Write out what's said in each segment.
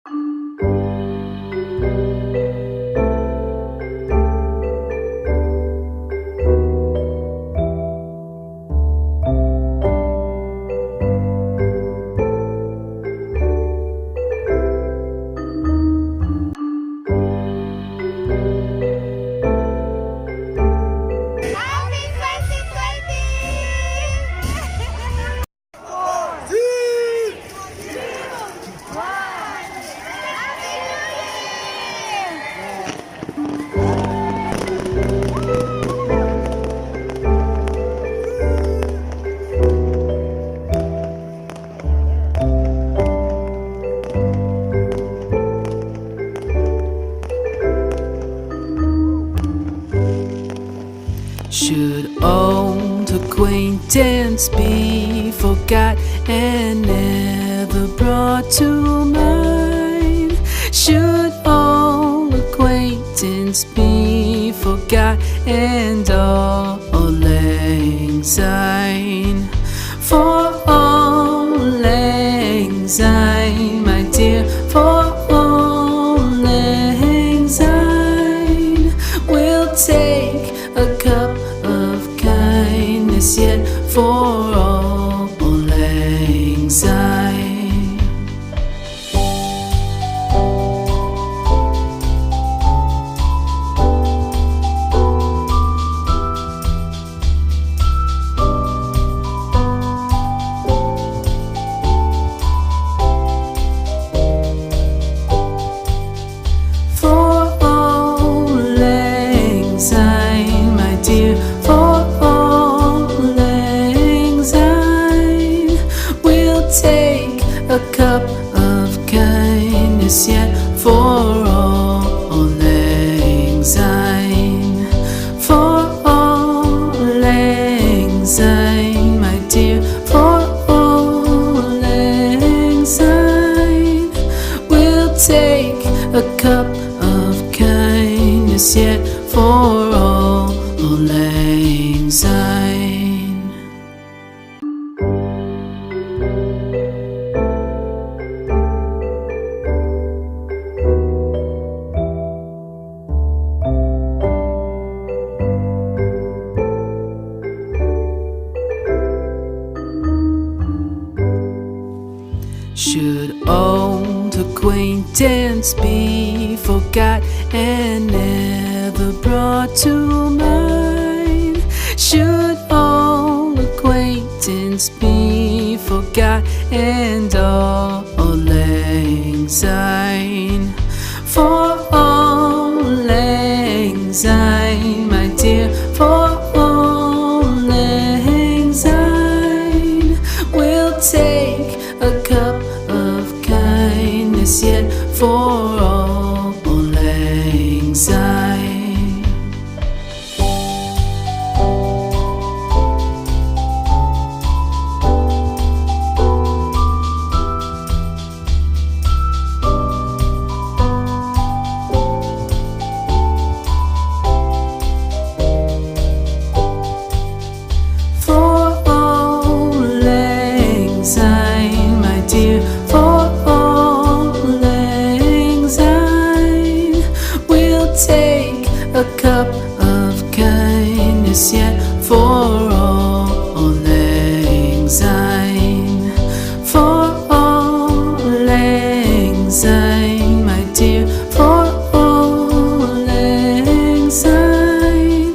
Happy 2020! Should old acquaintance be forgot and never brought to mind? Should old acquaintance be forgot and all lang syne? For all lang syne, my dear, for all lang syne, we'll take a cup of kindness yet for all lang syne. For all lang syne, my dear, for all lang syne, we'll take a cup of kindness yet for all lang syne. For all lang syne, my dear, for all lang syne, we'll take a cup of kindness yet for all lang syne. Should old acquaintance be forgot and never brought to mind? Should old acquaintance be forgot and all lang syne? For all lang syne, my dear, for all lang syne, we'll take a cup of kindness yet for all lang syne. For all lang syne, my dear, for all lang syne, we'll take a cup of kindness yet for all lang syne. For all lang syne, my dear, for all lang syne,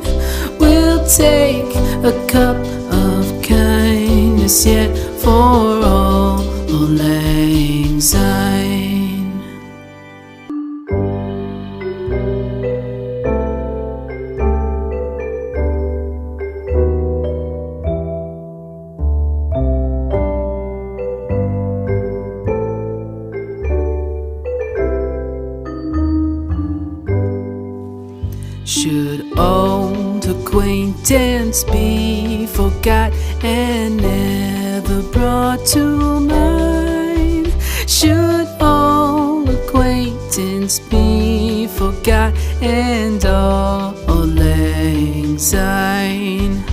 we'll take a cup of kindness yet for all lang syne. Should old acquaintance be forgot and never brought to mind? Should old acquaintance be forgot and all lang syne?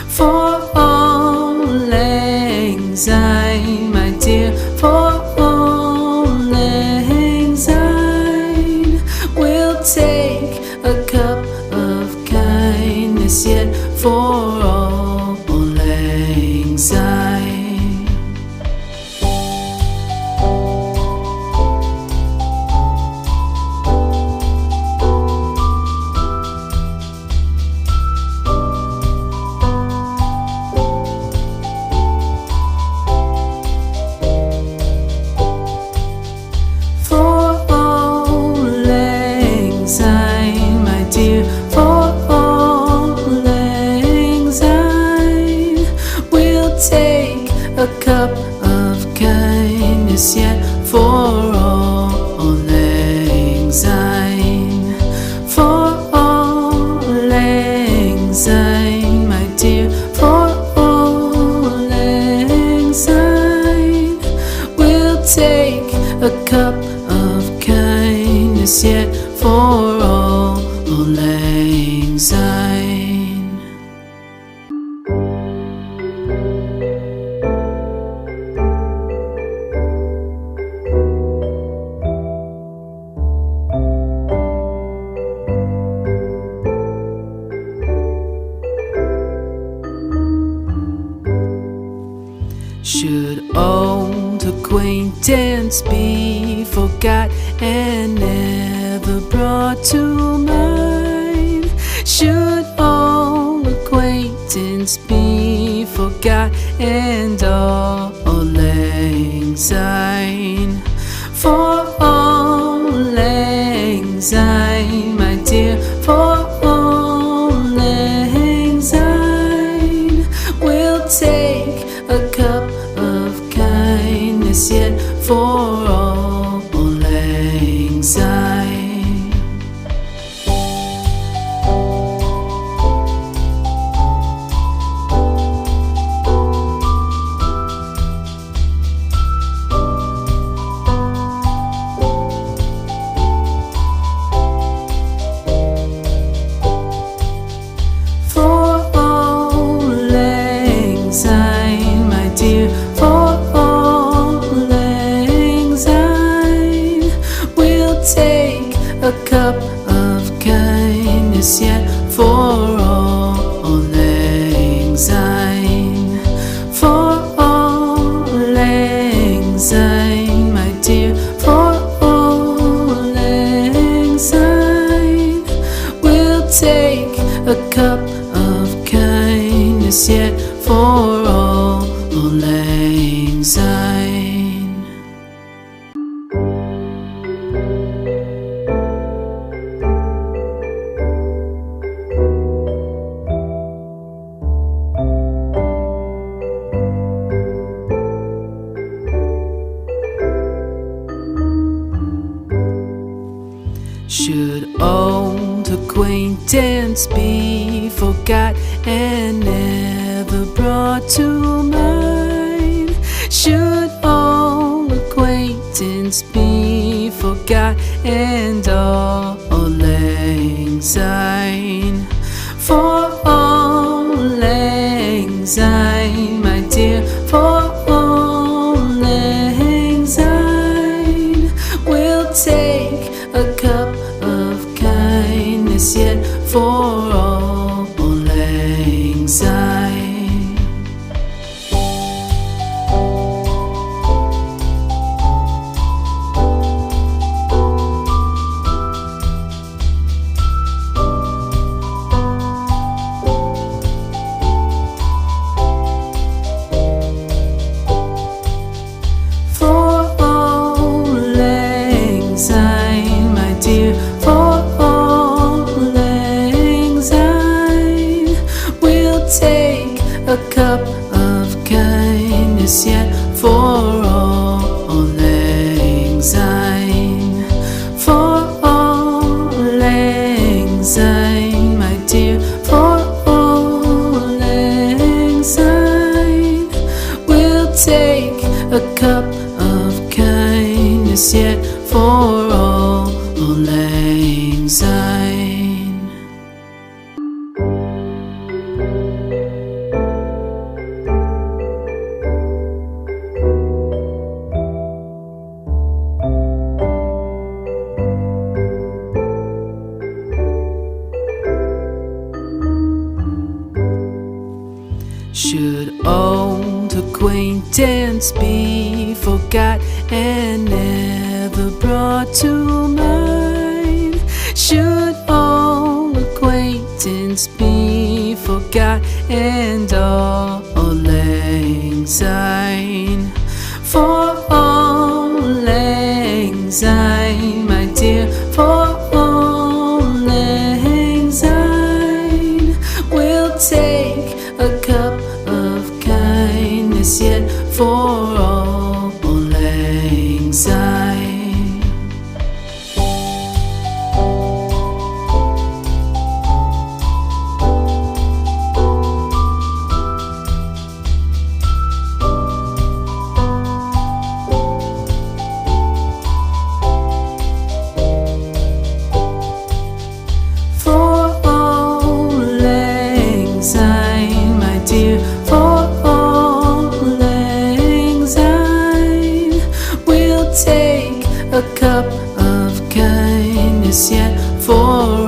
For all lang syne, my dear, for all lang kindness yet for all lang syne. Should old acquaintance be forgot and never brought to mind? Should old acquaintance be forgot and all lang syne? For all lang syne, my dear, for all lang syne, we'll take a cup of kindness yet for all lang syne. For all lang syne, my dear, for all lang syne, we'll take a cup of kindness yet for all lang syne. For all lang syne, my dear, for all lang syne, we'll take a cup of kindness yet for all lang syne. Should old acquaintance be forgot and never brought to mind? Should old acquaintance be forgot and all lang syne? For all lang syne, my dear, for all lang syne, we'll take a cup of kindness yet for all lang syne. For all lang syne, my dear, for all lang syne, we'll take a cup of kindness yet for all lang syne. For all lang syne, my dear, for all lang syne, we'll take a cup of kindness yet for all lang syne. Should old acquaintance be forgot and never brought to mind? Should old acquaintance be forgot and all lang syne? For all lang syne, my dear, for all lang syne, we'll take a cup of kindness yet for all lang syne. is yet for